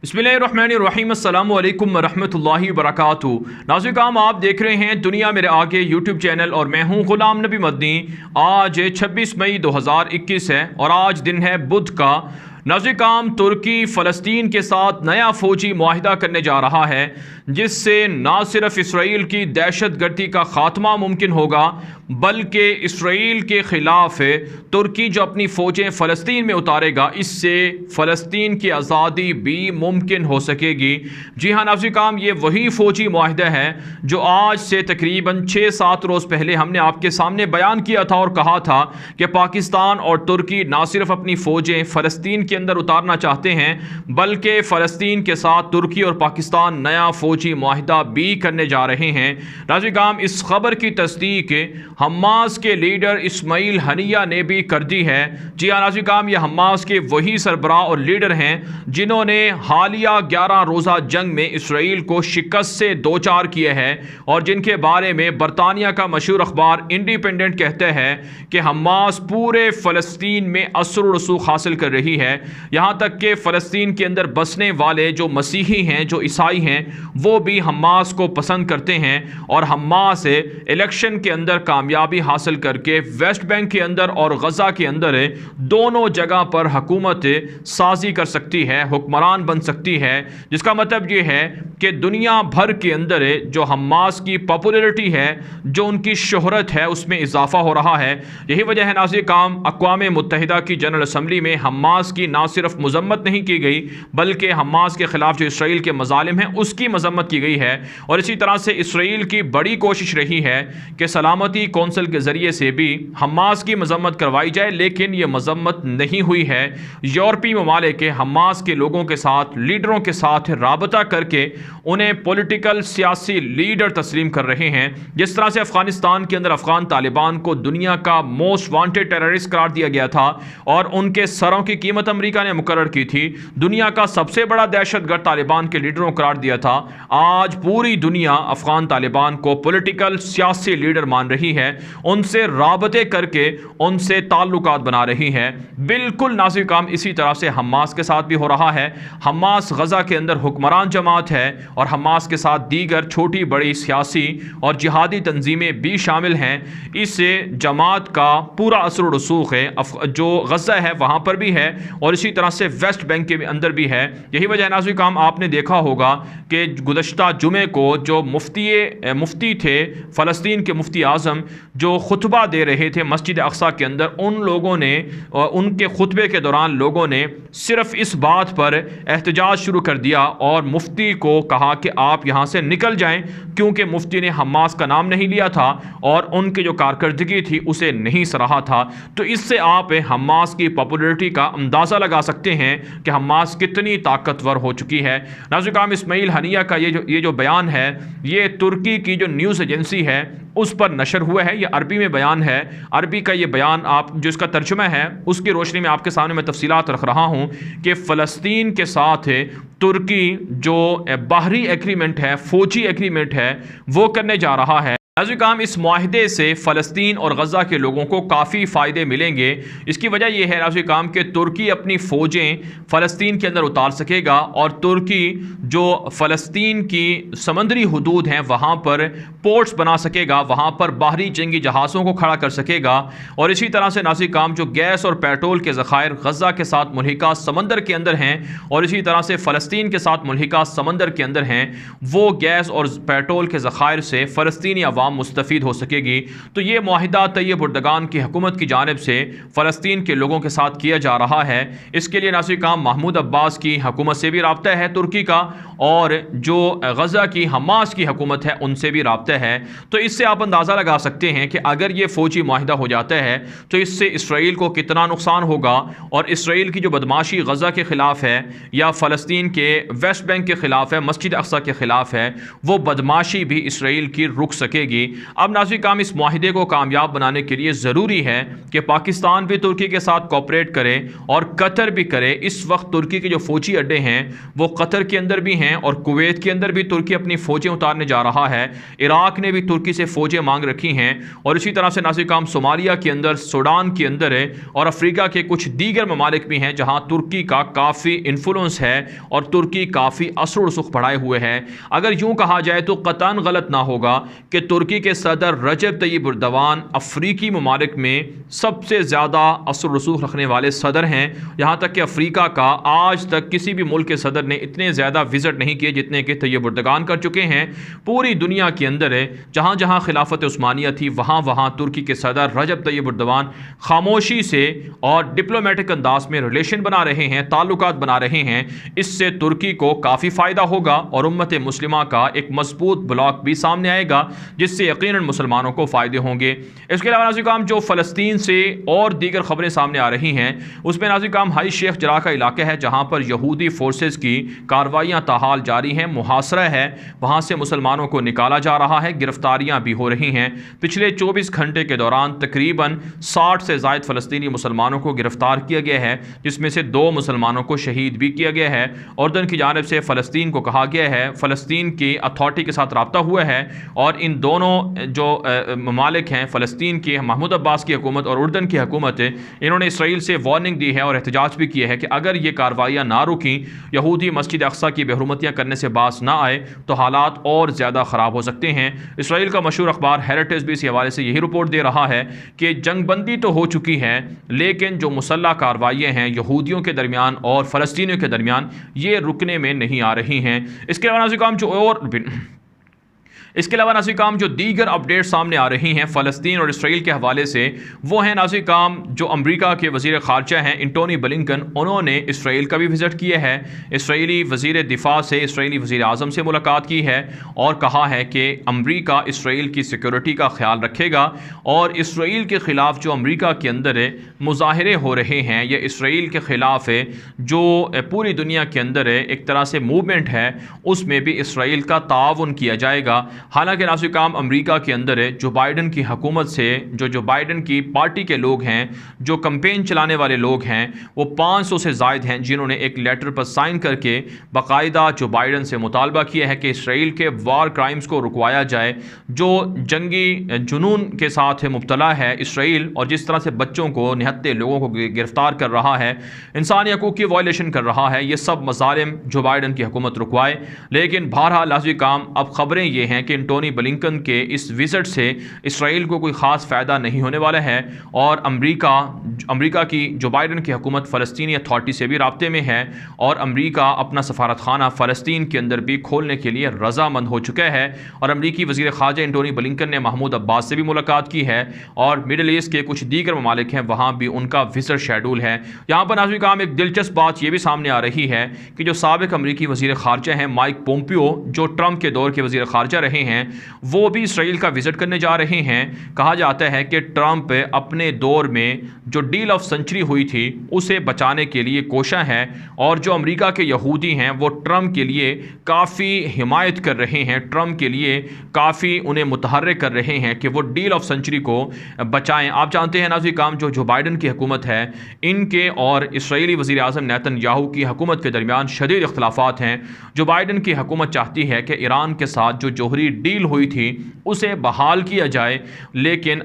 बिस्मिल्लाहिर्रहमानिर्रहीम अस्सलामु अलैकुम वरहमतुल्लाहि वबरकातुहू। नाज़रीन, आप देख रहे हैं दुनिया मेरे आगे यूट्यूब चैनल और मैं हूं गुलाम नबी मदनी। आज 26 मई 2021 है और आज दिन है बुध का। नाज़रीन, तुर्की फ़लस्तीन के साथ नया फ़ौजी मुआहिदा करने जा रहा है जिससे न सिर्फ इसराइल की दहशतगर्दी का ख़ात्मा मुमकिन होगा बल्कि इसराइल के ख़िलाफ़ तुर्की जो अपनी फ़ौजें फ़लस्तीन में उतारेगा इससे फ़लस्तीन की आज़ादी भी मुमकिन हो सकेगी। जी हाँ नाज़रीन, ये वही फ़ौजी मुआहिदा है जो आज से तकरीबन 6-7 रोज़ पहले हमने आपके सामने बयान किया था और कहा था कि पाकिस्तान और तुर्की न सिर्फ अपनी फ़ौजें फ़लस्तीन के अंदर उतारना चाहते हैं बल्कि फ़लस्तीन के साथ तुर्की और पाकिस्तान नया फ़ौजी मुआहिदा भी करने जा रहे हैं। नाज़रीन, इस खबर की तस्दीक हमास के लीडर इस्माइल हनिया ने भी कर दी है। जी हाँ नाज़रीन, ये हमास के वही सरबराह और लीडर हैं जिन्होंने हालिया 11 रोज़ा जंग में इसराइल को शिकस्त से दो चार किए हैं और जिनके बारे में बरतानिया का मशहूर अखबार इंडिपेंडेंट कहते हैं कि हमास पूरे फ़लस्तीन में असर व रसूख हासिल कर रही है। यहाँ तक कि फ़लस्तीन के अंदर बसने वाले जो मसीही हैं, जो ईसाई हैं, वो भी हमास को पसंद करते हैं और हमास इलेक्शन के अंदर कामयाबी हासिल करके वेस्ट बैंक के अंदर और गज़ा के अंदर दोनों जगह पर हुकूमत साजी कर सकती है, हुक्मरान बन सकती है। जिसका मतलब ये है कि दुनिया भर के अंदर जो हमास की पॉपुलैरिटी है, जो उनकी शोहरत है, उसमें इजाफा हो रहा है। यही वजह है नाज़रीन, अक़वाम मुत्तहिदा की जनरल असम्बली में हमास की ना सिर्फ मजम्मत नहीं की गई बल्कि हमास के ख़िलाफ़ जो इसराइल के मज़ालिम हैं उसकी मजम्मत की गई है। और इसी तरह से इसराइल की बड़ी कोशिश रही है कि सलामती कौंसिल के ज़रिए से भी हमास की मजम्मत करवाई जाए, लेकिन ये मजम्मत नहीं हुई है। यूरोपीय ममालिक हमास के लोगों के साथ, लीडरों के साथ राबता करके उन्हें पॉलिटिकल सियासी लीडर तस्लीम कर रहे हैं। जिस तरह से अफ़गानिस्तान के अंदर अफ़गान तालिबान को दुनिया का मोस्ट वांटेड टेररिस्ट करार दिया गया था और उनके सरों की कीमत अमेरिका ने मुकर्रर की थी, दुनिया का सबसे बड़ा दहशतगर्द तालिबान के लीडरों को करार दिया था। आज पूरी दुनिया अफ़गान तालिबान को पॉलिटिकल सियासी लीडर मान रही है, उनसे राबते करके उनसे ताल्लुकात बना रही है। बिल्कुल नाज़रीन, इसी तरह से हमास के साथ भी हो रहा है। हमास गज़ा के अंदर हुक्मरान जमात है और हमास के साथ दीगर छोटी बड़ी सियासी और जिहादी तंजीमें भी शामिल हैं। इस जमात का पूरा असर व रसूख है जो गज़ा है वहाँ पर भी है और इसी तरह से वेस्ट बैंक के अंदर भी है। यही वजह नाज़रीन, आपने देखा होगा कि गुज़श्ता जुमे को जो मुफ्ती थे फ़लस्तीन के मुफ्ती आज़म जो खुतबा दे रहे थे मस्जिद अक़सा के अंदर, उन लोगों ने उनके खुतबे के दौरान लोगों ने सिर्फ इस बात पर एहतजाज शुरू कर दिया और मुफ्ती को कहा कि आप यहाँ से निकल जाएं, क्योंकि मुफ्ती ने हमास का नाम नहीं लिया था और उनकी जो कारकर्दगी थी उसे नहीं सराहा था। तो इससे आप हमास की पॉपुलैरिटी का अंदाज़ा लगा सकते हैं कि हमास कितनी ताकतवर हो चुकी है। नाज़रीन, इस्माइल हनिया का ये जो बयान है, ये तुर्की की जो न्यूज़ एजेंसी है उस पर नशर हुआ है। ये अरबी में बयान है। अरबी का ये बयान आप जो इसका तर्जुमा है उसकी रोशनी में आपके सामने मैं तफसीलात रख रहा हूँ कि फ़लस्तीन के साथ तुर्की जो बाहरी एग्रीमेंट है, फ़ौजी एग्रीमेंट है, वो करने जा रहा है। नाज़रीन, इस मुआहिदे से फ़लस्तीन और गज़ा के लोगों को काफ़ी फ़ायदे मिलेंगे। इसकी वजह यह है नाज़रीन कि तुर्की अपनी फ़ौजें फ़लस्तीन के अंदर उतार सकेगा और तुर्की जो फ़लस्तीन की समंदरी हदूद हैं वहाँ पर पोर्ट्स बना सकेगा, वहाँ पर बाहरी जंगी जहाज़ों को खड़ा कर सकेगा। और इसी तरह से नाज़रीन, जो गैस और पेट्रोल के ज़ख़ायर गज़ा के साथ मुल्हिका समंदर के अंदर हैं और इसी तरह से फ़लस्तीन के साथ मुल्हिका समंदर के अंदर हैं, वो गैस और पेट्रोल के ज़ख़ायर से फ़लस्तीनी अवाम मुस्तफ़ीद हो सकेगी। तो ये मुआहिदा तैयब उर्दगान की हुकूमत की जानिब से फ़लस्तीन के लोगों के साथ किया जा रहा है। इसके लिए नाज़रीन, महमूद अब्बास की हुकूमत से भी राब्ता है तुर्की का और जो गज़ा की हमास की हुकूमत है उनसे भी राब्ता है। तो इससे आप अंदाज़ा लगा सकते हैं कि अगर ये फ़ौजी मुआहिदा हो जाता है तो इससे इसराइल को कितना नुकसान होगा और इसराइल की जो बदमाशी गज़ा के ख़िलाफ़ है या फ़लस्तीन के वेस्ट बैंक के ख़िलाफ़ है, मस्जिद अक़सा के ख़िलाफ़ है, वो बदमाशी भी इसराइल की रुक सकेगी। रहेगी। अब नाज़रीन काम इस मुआहिदे को कामयाब बनाने के लिए ज़रूरी है कि पाकिस्तान भी तुर्की के साथ कोऑपरेट करे और कतर भी करे। इस वक्त तुर्की के जो फौजी अड्डे हैं वो कतर के अंदर भी हैं और कुवैत के अंदर भी तुर्की अपनी फ़ौजें उतारने जा रहा है। इराक ने भी तुर्की से फ़ौजें मांग रखी हैं और इसी तरह से नाज़रीन काम सोमालिया के अंदर, सूडान के अंदर है और अफ्रीका के कुछ दीगर ममालिक भी हैं जहाँ तुर्की का काफ़ी इन्फ्लुएंस है और तुर्की काफ़ी असर रसूख बढ़ाए हुए है। अगर यूँ कहा जाए तो कतन गलत ना होगा कि तुर्की के सदर रजब तय्यिब एर्दोगान अफ्रीकी ममालिक में सबसे ज़्यादा असर रसूख रखने वाले सदर हैं। यहाँ तक कि अफ्रीका का आज तक किसी भी मुल्क के सदर ने इतने ज़्यादा विज़िट नहीं किए जितने कि तय्यिब एर्दोगान कर चुके हैं। पूरी दुनिया के अंदर है जहाँ जहाँ खिलाफत उस्मानिया थी वहाँ वहाँ तुर्की के सदर रजब तय्यिब एर्दोगान खामोशी से और डिप्लोमेटिक अंदाज में रिलेशन बना रहे हैं, ताल्लुकात बना रहे हैं। इससे तुर्की को काफ़ी फ़ायदा होगा और उम्मत मुस्लिमा का एक मजबूत ब्लॉक भी सामने आएगा जिससे यकीनन मुसलमानों को फ़ायदे होंगे। इसके अलावा नाज़रीन काम जो फ़लस्तीन से और दीगर खबरें सामने आ रही हैं उसमें नाज़रीन काम हाई शेख जरा का इलाका है जहाँ पर यहूदी फोर्सेस की कार्रवाइयाँ ताहाल जारी हैं, मुहासरा है, वहाँ से मुसलमानों को निकाला जा रहा है, गिरफ्तारियाँ भी हो रही हैं। पिछले 24 घंटे के दौरान तकरीबन 60 से ज़ायद फ़लस्तीनी मुसलमानों को गिरफ्तार किया गया है जिसमें से 2 मुसलमानों को शहीद भी किया गया है। उर्दन की जानिब से फ़लस्तीन को कहा गया है, फ़लस्तीन की अथॉरिटी के साथ रब्ता हुआ है और इन दोनों जो ममालिक हैं फ़लस्तीन की महमूद अब्बास की हुकूमत और उर्दन की हुकूमत, इन्होंने इसराइल से वार्निंग दी है और एहतजाज भी किया है कि अगर ये कार्रवाइयाँ ना रुकी, यहूदी मस्जिद अक्सा की बेहुरमतियाँ करने से बास ना आए तो हालात और ज़्यादा ख़राब हो सकते हैं। इसराइल का मशहूर अखबार हेरिटेज भी इस हवाले से यही रिपोर्ट दे रहा है कि जंगबंदी तो हो चुकी है लेकिन जो मुसल्लह कार्रवाइयाँ हैं यहूदियों के दरमियान और फ़लस्तीनियों के दरमियान ये रुकने में नहीं आ रही हैं। इसके अलावा नाज़रीन काम जो दीगर अपडेट सामने आ रही हैं फ़लस्तीन और इसराइल के हवाले से वो हैं नाज़रीन काम जो अमेरिका के वज़ीर ख़ारजा हैं एंटोनी ब्लिंकन, उन्होंने इसराइल का भी विज़िट किया है। इसराइली वज़ीर दिफ़ा से इसराइली वज़ीर आज़म से मुलाकात की है और कहा है कि अमेरिका इसराइल की सिक्योरिटी का ख्याल रखेगा और इसराइल के ख़िलाफ़ जो अमेरिका के अंदर मुज़ाहरे हो रहे हैं या इसराइल के ख़िलाफ़ जो पूरी दुनिया के अंदर एक तरह से मूवमेंट है उसमें भी इसराइल का ताउन किया जाएगा। हालांकि नाज़रीन काम अमेरिका के अंदर है जो बाइडन की हुकूमत से जो बाइडन की पार्टी के लोग हैं, जो कैंपेन चलाने वाले लोग हैं, वो 500 से ज़ायद हैं जिन्होंने एक लेटर पर साइन करके बाकायदा जो बाइडन से मुतालबा किया है कि इसराइल के वार क्राइम्स को रुकवाया जाए। जो जंगी जुनून के साथ मुब्तला है इसराइल और जिस तरह से बच्चों को, निहत्ते लोगों को गिरफ्तार कर रहा है, इंसानी हकूक़ की वायलेशन कर रहा है, ये सब मज़ालिम जो बाइडन की हुकूमत रुकवाए। लेकिन बहरहाल नाज़रीन काम अब ख़बरें ये हैं कि एंटोनी ब्लिंकन के इस विज़िट से इसराइल को कोई ख़ास फ़ायदा नहीं होने वाला है और अमेरिका की जो बाइडन की हुकूमत फ़लस्तीनी अथॉरिटी से भी राब्ते में है और अमेरिका अपना सफारतखाना फ़लस्तीन के अंदर भी खोलने के लिए रज़ामंद हो चुका है। और अमेरिकी वज़ीर ख़ारजा एंटोनी ब्लिंकन ने महमूद अब्बास से भी मुलाकात की है और मिडल ईस्ट के कुछ दीगर ममालिक हैं वहाँ भी उनका विज़िट शेड्यूल है। यहाँ पर नाज़रीन काम एक दिलचस्प बात यह भी सामने आ रही है कि जो साबिक़ अमेरिकी वज़ीर ख़ारजा हैं माइक पोम्पियो, जो ट्रंप के दौर के वज़ीर ख़ारजा रहे हैं, वो भी इसराइल का विजिट करने जा रहे हैं। कहा जाता है कि ट्रंप अपने दौर में जो डील ऑफ सेंचुरी हुई थी उसे बचाने के लिए कोशा है और जो अमेरिका के यहूदी हैं वो ट्रंप के लिए काफ़ी हिमायत कर रहे हैं, ट्रंप के लिए काफ़ी उन्हें मुतहर्रिक कर रहे हैं कि वो डील ऑफ सेंचुरी को बचाएं। आप जानते हैं नाज़रीन काम जो बाइडन की हुकूमत है इनके और इसराइली वज़ीर आज़म नेतन्याहू की हुकूमत के दरमियान शदीद इख्तिलाफ़ात हैं। जो बाइडन की हुकूमत चाहती है कि ईरान के साथ जो जोहरी डील हुई थी उसे बहाल किया जाए, लेकिन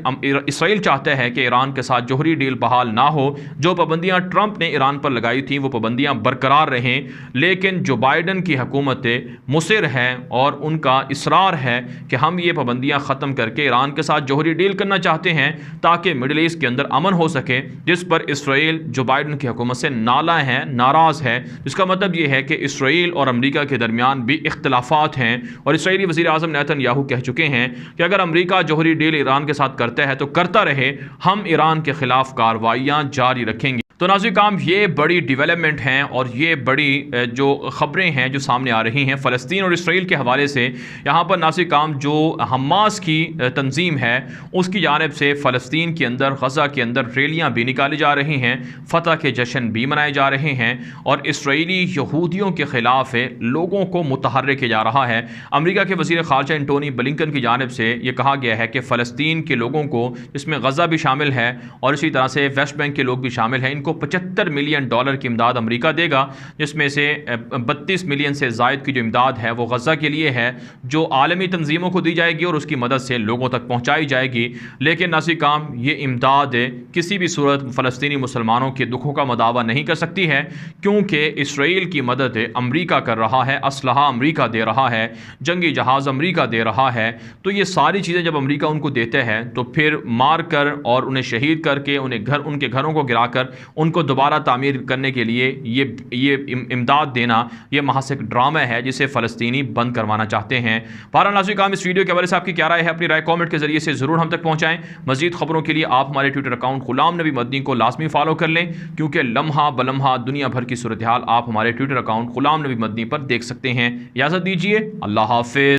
इसराइल चाहता है कि ईरान के साथ जोहरी डील बहाल ना हो। जो पाबंदियां ट्रंप ने ईरान पर लगाई थी वो पाबंदियां बरकरार रहें, लेकिन जो बाइडन की हुकूमत मुसिर है और उनका इसरार है कि हम ये पाबंदियां ख़त्म करके ईरान के साथ जोहरी डील करना चाहते हैं ताकि मिडल ईस्ट के अंदर अमन हो सके, जिस पर इसराइल जो बाइडन की हुकूमत से नाराज़ है। इसका मतलब ये है कि इसराइल और अमेरिका के दरमियान भी इख्तिलाफ़ात हैं और इसराइली वज़ीर आज़म नेतन्याहू कह चुके हैं कि अगर अमेरिका जोहरी डील ईरान के साथ करता है तो करता रहे, हम ईरान के ख़िलाफ़ कार्रवाइयाँ जारी रखेंगे। तो नाज़रीन काम ये बड़ी डेवलपमेंट हैं और ये बड़ी जो ख़बरें हैं जो सामने आ रही हैं फ़लस्तीन और इसराइल के हवाले से। यहाँ पर नाज़रीन काम जो हमास की तंजीम है उसकी जानिब से फ़लस्तीन के अंदर गज़ा के अंदर रैलियाँ भी निकाली जा रही हैं, फ़तह के जश्न भी मनाए जा रहे हैं और इसराइली यहूदियों के ख़िलाफ़ लोगों को मुतहर्रिक किया जा रहा है। अमेरिका के वज़ीर ख़ारजा एंटोनी ब्लिंकन की जानिब से ये कहा गया है कि फ़लस्तीन के लोगों को, इसमें गज़ा भी शामिल है और इसी तरह से वेस्ट बैंक के लोग भी शामिल हैं, को $75 मिलियन की इमदाद अमेरिका देगा, जिसमें से 32 मिलियन से ज़ायद की जो इमदाद है वो गज़ा के लिए है, जो आलमी तंजीमों को दी जाएगी और उसकी मदद से लोगों तक पहुँचाई जाएगी। लेकिन नाज़रीन काम ये इमदाद किसी भी सूरत फ़लस्तीनी मुसलमानों के दुखों का मदावा नहीं कर सकती है, क्योंकि इसराइल की मदद अमेरिका कर रहा है, असलहा अमेरिका दे रहा है, जंगी जहाज़ अमेरिका दे रहा है। तो ये सारी चीज़ें जब अमेरिका उनको देते हैं तो फिर मार कर और उन्हें शहीद करके उनके घरों को गिराकर उनको दोबारा तामीर करने के लिए ये इमदाद देना ये महज एक ड्रामा है जिसे फ़लस्तीनी बंद करवाना चाहते हैं। बहरहाल नाज़रीन काम इस वीडियो के हवाले से आपकी क्या राय है? अपनी राय कमेंट के जरिए से ज़रूर हम तक पहुँचाएँ। मज़ीद खबरों के लिए आप हमारे ट्विटर अकाउंट ग़ुलाम नबी मदनी को लाजमी फॉलो कर लें, क्योंकि लम्हा बलम्हा दुनिया भर की सूरत हाल आप हमारे ट्विटर अकाउंट ग़ुलाम नबी मदनी पर देख सकते हैं। इजाज़त दीजिए, अल्लाह हाफ़िज़।